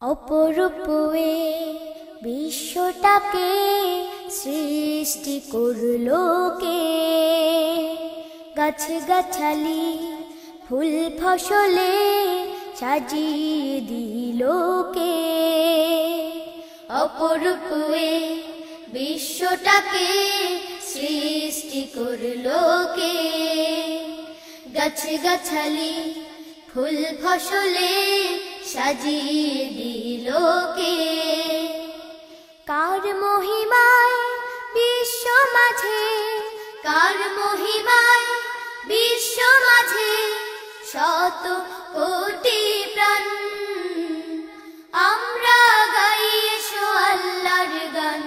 অপরূপে বিশ্বটাকে সৃষ্টি করলো কে, গাছ গাছালি ফুল ফসলে সাজিয়ে দিল কে। অপরূপে বিশ্বটাকে সৃষ্টি করলো কে, গাছ গাছালি ফুল ফসলে সাজিয়ে দিল কে। কার মহিমায় বিশ্ব মাঝে, কার মহিমায় বিশ্ব মাঝে শত কোটি প্রাণ, আমরা গাই এসো আল্লাহর গান,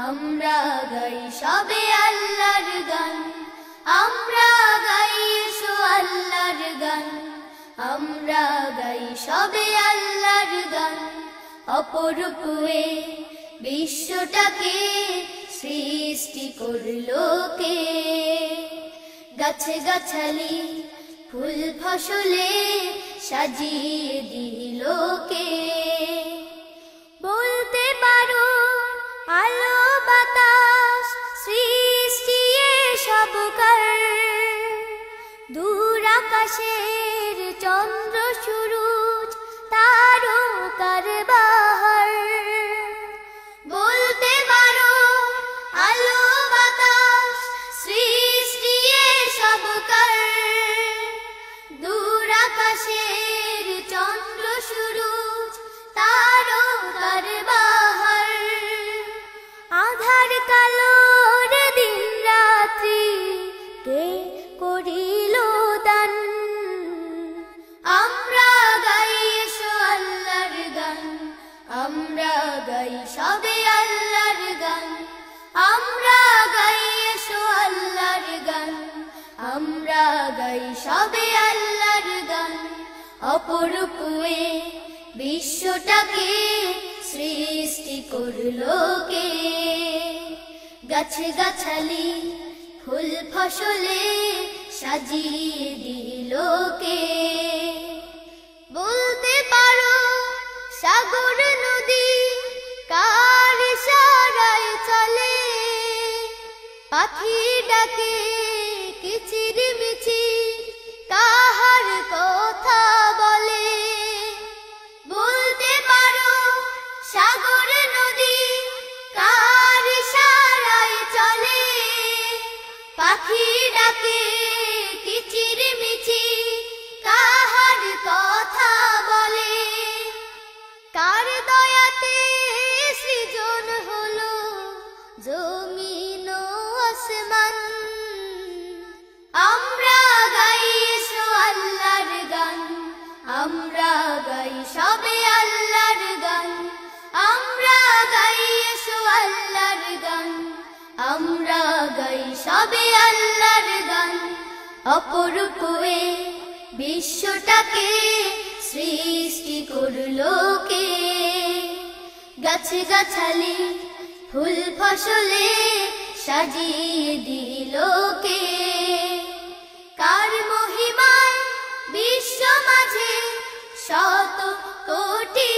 আমরা গাই সবে আল্লাহর গান, আমরা গাই এসো আল্লাহর গান, আমরা গাই সবে আল্লাহর গান। অপরূপে বিশ্বটাকে সৃষ্টি করলো কে, গাছ গাছালি ফুল ফসলে সাজিয়ে দিল কে। বলতে পারো আলো বাতাস সৃষ্টি সবকার, দূর আকাশের চন্দ্র সূরজ তারকার বাহার। বলতে পারো আলো বাতাস সৃষ্টি সবকার, দূর আকাশের চন্দ্র সূরজ তারকার বাহার। আধার কালোর দিন রাত্রি কে করিল দান, আমরা গাই এসো আল্লাহর গান, আমরা গাই সবে আল্লাহর গান, আমরা গাই এসো আল্লাহর গান, আমরা গাই সবে আল্লাহর গান। অপরূপে বিশ্বটাকে সৃষ্টি করলো কে, গাছ গাছালি ফুল ফসলে সাজিয়ে দিল কে। বলতে পারো সাগর নদী কার ইশারায় চলে, পাখি ডাকে কিচির মিচির কাহার কথা বলে। বলতে পারো সাগর নদী কার ইশারায় চলে, পাখি ডাকে কিচির মিচির কাহার কথা বলে। কার দয়াতে সৃজন হলো জমিন ও আসমান, আমরা গাই এসো আল্লাহর গান, আমরা গাই সবে আল্লাহর গান, আমরা গাই এসো আল্লাহর গান, আমরা গাই সবে আল্লাহর গান। অপরূপে বিশ্বটাকে সৃষ্টি করলো কে, গাছ গাছালি ফুল ফসলে সাজিয়ে দিল কে। কার মহিমায় বিশ্ব মাঝে শত কোটি